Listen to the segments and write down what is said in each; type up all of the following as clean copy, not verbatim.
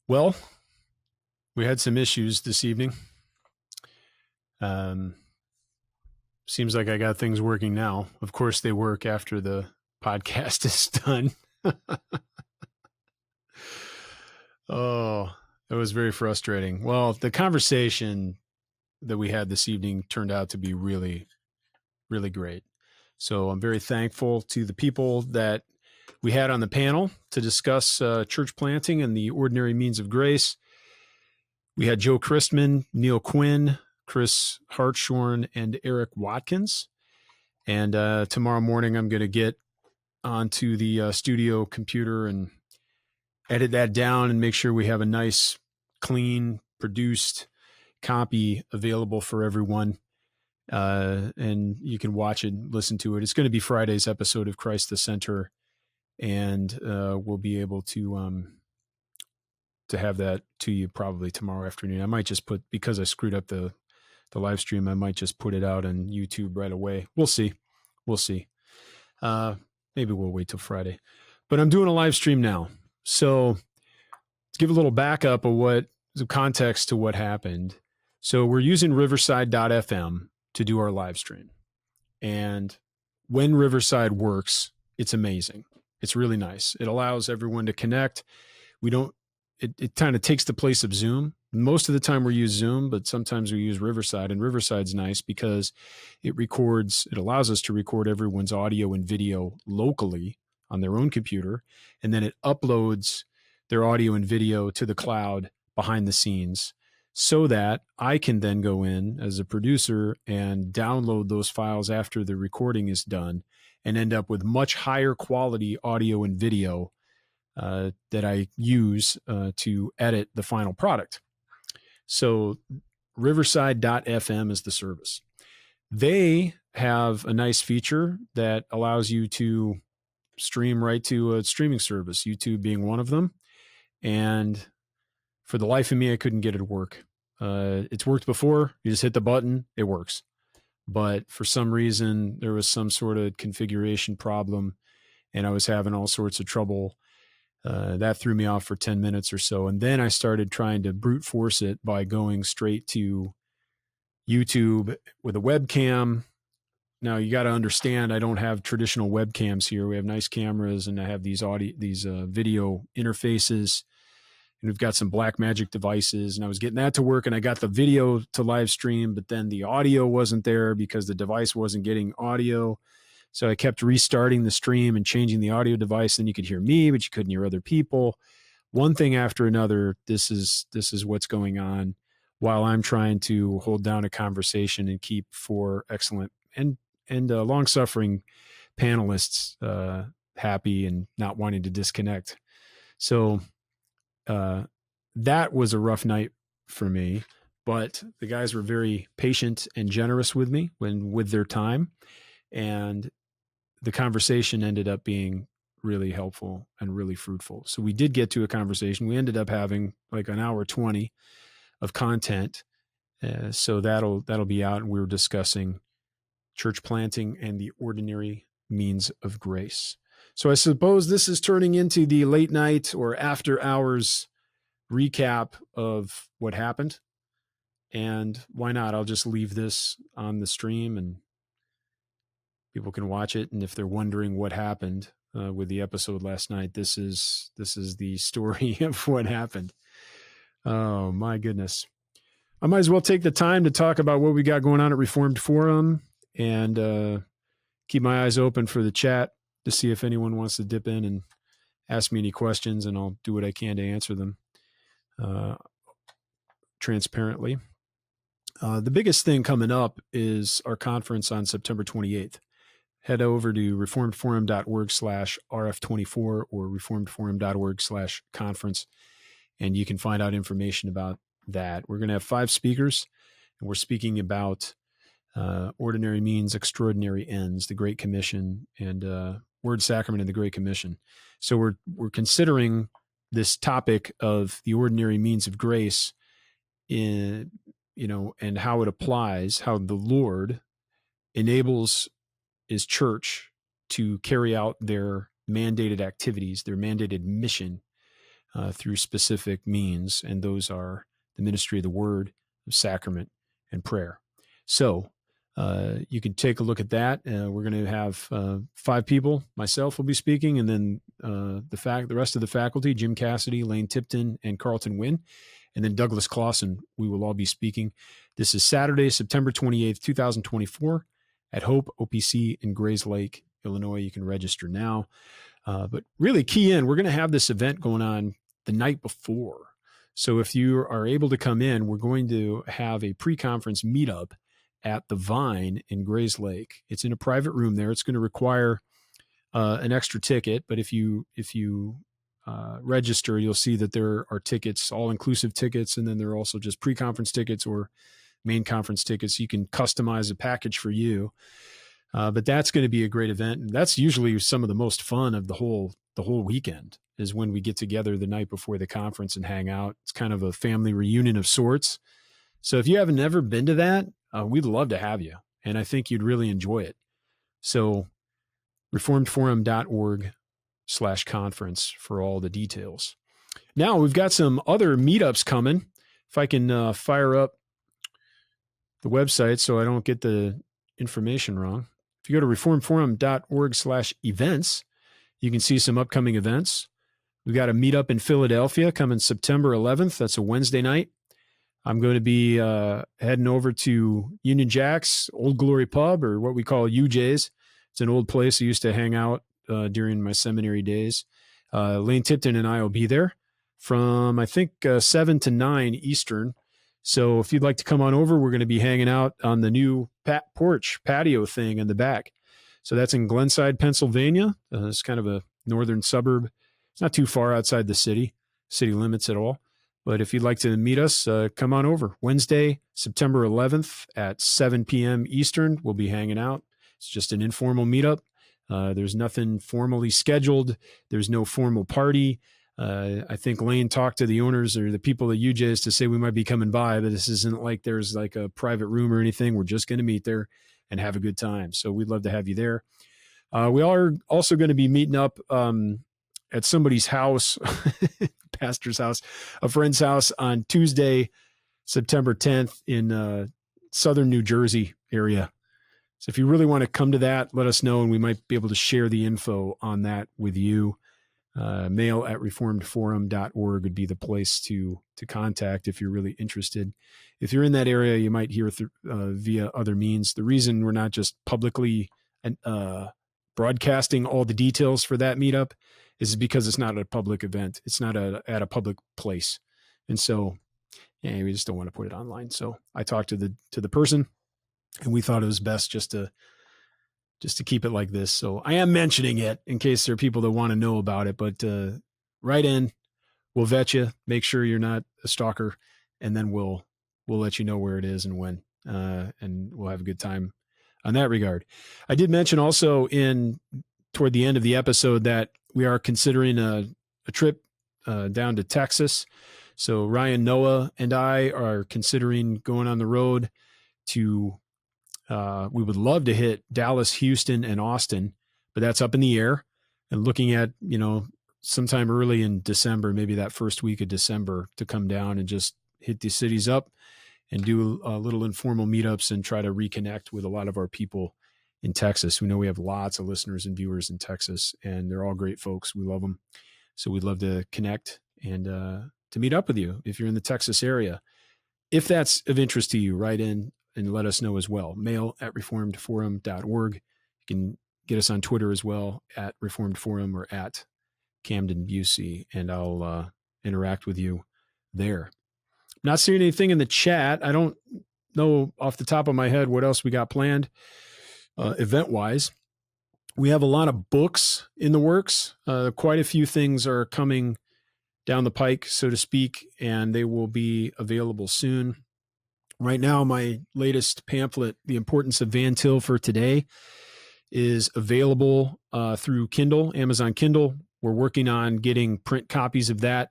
Well, we had some issues this evening. Seems like I got things working now. Of course, they work after the podcast is done. Oh, it was very frustrating. Well, the conversation that we had this evening turned out to be really, really great. So I'm very thankful to the people that we had on the panel to discuss church planting and the ordinary means of grace. We had Joe Cristman, Neil Quinn, Chris Hartshorn, and Eric Watkins. And tomorrow morning, I'm going to get onto the studio computer and edit that down and make sure we have a nice, clean, produced copy available for everyone. And you can watch it, listen to it. It's going to be Friday's episode of Christ the Center. And we'll be able to have that to you probably tomorrow afternoon. I might just put, because I screwed up the live stream, I might just put it out on YouTube right away. We'll see. Maybe we'll wait till Friday, but I'm doing a live stream now. So to give a little backup of some context to what happened. So we're using Riverside.fm to do our live stream. And when Riverside works, it's amazing. It's really nice. It allows everyone to connect. It kind of takes the place of Zoom. Most of the time we use Zoom, but sometimes we use Riverside, and Riverside's nice because it allows us to record everyone's audio and video locally on their own computer, and then it uploads their audio and video to the cloud behind the scenes so that I can then go in as a producer and download those files after the recording is done and end up with much higher quality audio and video that I use to edit the final product. So Riverside.fm is the service. They have a nice feature that allows you to stream right to a streaming service, YouTube being one of them. And for the life of me, I couldn't get it to work. It's worked before. You just hit the button, it works. But for some reason, there was some sort of configuration problem, and I was having all sorts of trouble. That threw me off for 10 minutes or so. And then I started trying to brute force it by going straight to YouTube with a webcam. Now you got to understand, I don't have traditional webcams here. We have nice cameras, and I have these video interfaces, and we've got some Blackmagic devices, and I was getting that to work, and I got the video to live stream, but then the audio wasn't there because the device wasn't getting audio. So I kept restarting the stream and changing the audio device. Then you could hear me, but you couldn't hear other people. One thing after another, this is what's going on while I'm trying to hold down a conversation and keep four excellent and long-suffering panelists happy and not wanting to disconnect. So that was a rough night for me, but the guys were very patient and generous with me with their time. And the conversation ended up being really helpful and really fruitful. So we did get to a conversation. We ended up having like an hour 20 of content. So that'll be out. And we were discussing church planting and the ordinary means of grace. So I suppose this is turning into the late night or after hours recap of what happened. And why not? I'll just leave this on the stream and people can watch it. And if they're wondering what happened with the episode last night, this is the story of what happened. Oh my goodness. I might as well take the time to talk about what we got going on at Reformed Forum and keep my eyes open for the chat to see if anyone wants to dip in and ask me any questions, and I'll do what I can to answer them transparently. The biggest thing coming up is our conference on September 28th. Head over to reformedforum.org/RF24 or reformedforum.org/conference, and you can find out information about that. We're going to have 5 speakers, and we're speaking about ordinary means, extraordinary ends, the Great Commission, and Word, Sacrament, and the Great Commission. So we're considering this topic of the ordinary means of grace and how it applies, how the Lord enables his church to carry out their mandated activities, their mandated mission through specific means, and those are the ministry of the word, the sacrament, and prayer. So you can take a look at that. We're going to have 5 people. Myself will be speaking, and then the rest of the faculty, Jim Cassidy, Lane Tipton, and Carlton Wynn, and then Douglas Clausen, we will all be speaking. This is Saturday, September 28th, 2024 at Hope OPC in Grays Lake, Illinois. You can register now. But really key in, we're going to have this event going on the night before. So if you are able to come in, we're going to have a pre-conference meetup at the Vine in Grays Lake. It's in a private room there. It's going to require an extra ticket, but if you register, you'll see that there are tickets, all-inclusive tickets, and then there are also just pre-conference tickets or main conference tickets. You can customize a package for you. But that's going to be a great event. And that's usually some of the most fun of the whole weekend, is when we get together the night before the conference and hang out. It's kind of a family reunion of sorts. So if you haven't ever been to that, we'd love to have you. And I think you'd really enjoy it. So reformedforum.org/conference for all the details. Now we've got some other meetups coming. If I can fire up the website so I don't get the information wrong. If you go to reformedforum.org/events, you can see some upcoming events. We've got a meetup in Philadelphia coming September 11th. That's a Wednesday night. I'm going to be heading over to Union Jack's Old Glory Pub, or what we call UJ's. It's an old place I used to hang out during my seminary days. Lane Tipton and I will be there from, I think, 7 to 9 Eastern. So if you'd like to come on over, we're going to be hanging out on the new porch patio thing in the back. So that's in Glenside, Pennsylvania. It's kind of a northern suburb. It's not too far outside the city limits at all. But if you'd like to meet us, come on over. Wednesday, September 11th at 7 p.m. Eastern, we'll be hanging out. It's just an informal meetup. There's nothing formally scheduled. There's no formal party. I think Lane talked to the owners or the people at UJ's to say we might be coming by, but this isn't like there's like a private room or anything. We're just going to meet there and have a good time. So we'd love to have you there. We are also going to be meeting up at somebody's house, pastor's house, a friend's house on Tuesday, September 10th in southern New Jersey area. So if you really want to come to that, let us know, and we might be able to share the info on that with you. Mail@reformedforum.org would be the place to contact if you're really interested. If you're in that area, you might hear via other means. The reason we're not just publicly broadcasting all the details for that meetup is because it's not a public event. It's not at a public place. And so we just don't want to put it online. So I talked to the person, and we thought it was best just to keep it like this. So I am mentioning it in case there are people that want to know about it, but write in, we'll vet you, make sure you're not a stalker, and then we'll let you know where it is and when, and we'll have a good time on that regard. I did mention also toward the end of the episode that we are considering a trip down to Texas. So Ryan, Noah, and I are considering going on the road to we would love to hit Dallas, Houston, and Austin, but that's up in the air, and looking at, sometime early in December, maybe that first week of December, to come down and just hit these cities up and do a little informal meetups and try to reconnect with a lot of our people in Texas. We know we have lots of listeners and viewers in Texas, and they're all great folks. We love them. So we'd love to connect and to meet up with you if you're in the Texas area. If that's of interest to you, write in and let us know as well. Mail@reformedforum.org. You can get us on Twitter as well, at Reformed Forum or at Camden Bucey, and I'll interact with you there. I'm not seeing anything in the chat. I don't know off the top of my head what else we got planned event-wise. We have a lot of books in the works. Quite a few things are coming down the pike, so to speak, and they will be available soon. Right now, my latest pamphlet, The Importance of Van Til for Today, is available through Kindle, Amazon Kindle. We're working on getting print copies of that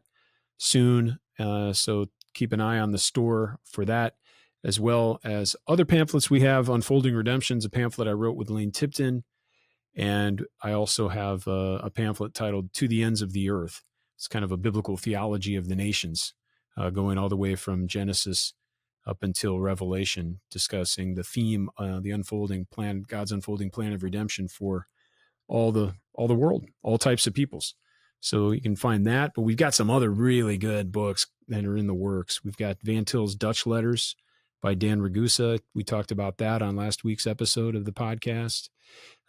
soon, so keep an eye on the store for that, as well as other pamphlets we have. Unfolding Redemptions, a pamphlet I wrote with Lane Tipton, and I also have a pamphlet titled To the Ends of the Earth. It's kind of a biblical theology of the nations, going all the way from Genesis up until Revelation, discussing the theme, the unfolding plan, God's unfolding plan of redemption for all the world, all types of peoples. So you can find that, but we've got some other really good books that are in the works. We've got Van Til's Dutch Letters by Dan Ragusa. We talked about that on last week's episode of the podcast.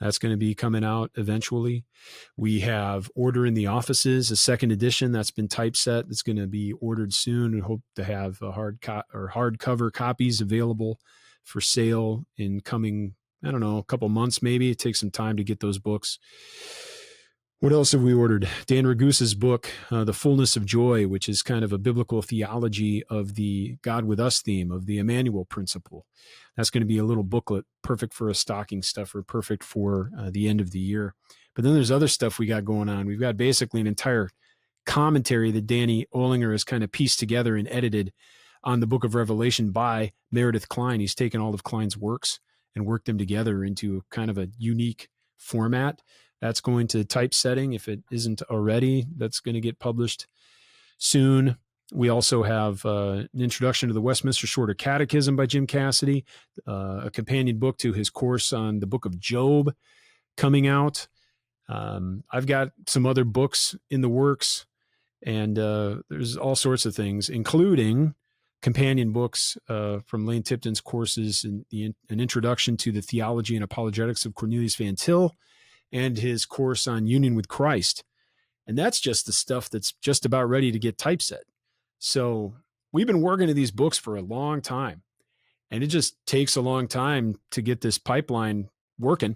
That's going to be coming out eventually. We have Order in the Offices, a second edition that's been typeset. That's going to be ordered soon, and hope to have a hardcover copies available for sale in coming, I don't know, a couple months maybe. It takes some time to get those books. What else have we ordered? Dan Ragusa's book, The Fullness of Joy, which is kind of a biblical theology of the God with us theme, of the Emmanuel principle. That's going to be a little booklet, perfect for a stocking stuffer, perfect for the end of the year. But then there's other stuff we got going on. We've got basically an entire commentary that Danny Olinger has kind of pieced together and edited on the book of Revelation by Meredith Kline. He's taken all of Kline's works and worked them together into kind of a unique format. That's going to typesetting. If it isn't already, that's going to get published soon. We also have an introduction to the Westminster Shorter Catechism by Jim Cassidy, a companion book to his course on the book of Job coming out. I've got some other books in the works, and there's all sorts of things, including companion books from Lane Tipton's courses, and an introduction to the theology and apologetics of Cornelius Van Til, and his course on union with Christ. And that's just the stuff that's just about ready to get typeset. So we've been working at these books for a long time, and it just takes a long time to get this pipeline working.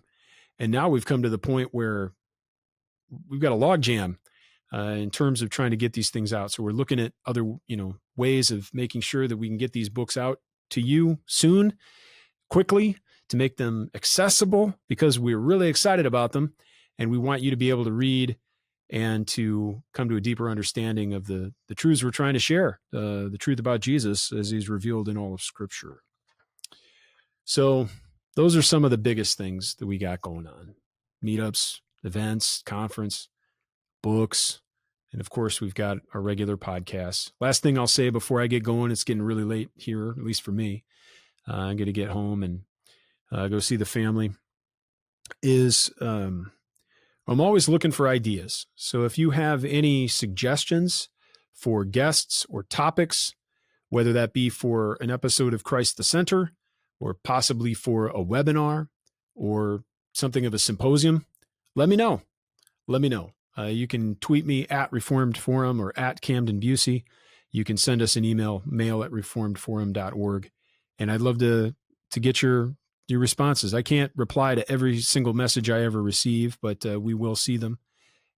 And now we've come to the point where we've got a log jam in terms of trying to get these things out. So we're looking at other, ways of making sure that we can get these books out to you soon, quickly, to make them accessible, because we're really excited about them, and we want you to be able to read and to come to a deeper understanding of the truths we're trying to share, the truth about Jesus as he's revealed in all of Scripture. So those are some of the biggest things that we got going on: meetups, events, conference, books, and of course we've got our regular podcasts. Last thing I'll say before I get going, it's getting really late here, at least for me. I'm going to get home and go see the family, is I'm always looking for ideas. So if you have any suggestions for guests or topics, whether that be for an episode of Christ the Center, or possibly for a webinar or something of a symposium, let me know. You can tweet me at Reformed Forum or at Camden Bucey. You can send us an email, mail@reformedforum.org. And I'd love to get your responses. I can't reply to every single message I ever receive, but we will see them.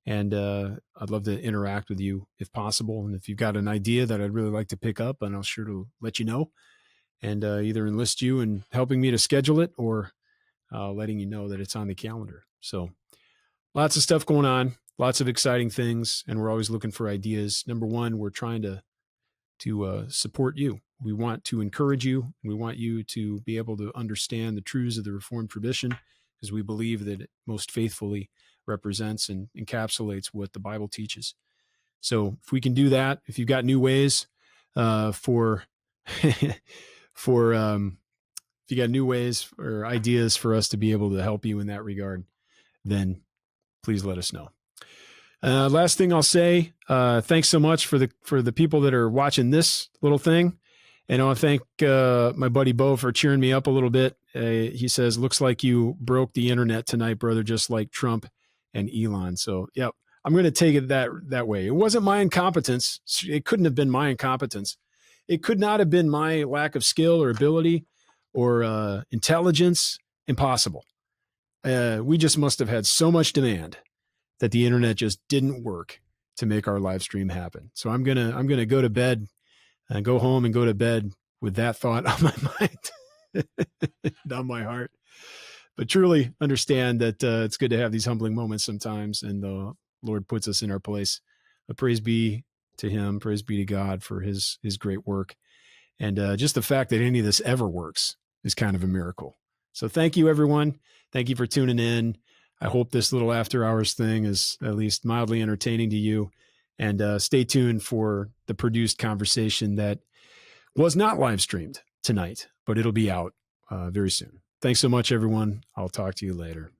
And I'd love to interact with you if possible. And if you've got an idea that I'd really like to pick up, and I'll sure to let you know, and either enlist you in helping me to schedule it, or letting you know that it's on the calendar. So lots of stuff going on, lots of exciting things, and we're always looking for ideas. Number one, we're trying to support you. We want to encourage you. We want you to be able to understand the truths of the Reformed tradition, because we believe that it most faithfully represents and encapsulates what the Bible teaches. So if we can do that, if you've got new ways if you got new ways or ideas for us to be able to help you in that regard, then please let us know. Last thing I'll say, thanks so much for the people that are watching this little thing. And I want to thank my buddy Bo for cheering me up a little bit. He says, "Looks like you broke the internet tonight, brother, just like Trump and Elon." So, yeah, I'm going to take it that way. It wasn't my incompetence. It couldn't have been my incompetence. It could not have been my lack of skill or ability or intelligence. Impossible. We just must have had so much demand that the internet just didn't work to make our live stream happen. So I'm gonna go to bed and go home and go to bed with that thought on my mind, on my heart. But truly understand that it's good to have these humbling moments sometimes, and the Lord puts us in our place. But praise be to Him, praise be to God for His great work, and just the fact that any of this ever works is kind of a miracle. So thank you, everyone. Thank you for tuning in. I hope this little after hours thing is at least mildly entertaining to you. And stay tuned for the produced conversation that was not live streamed tonight, but it'll be out very soon. Thanks so much, everyone. I'll talk to you later.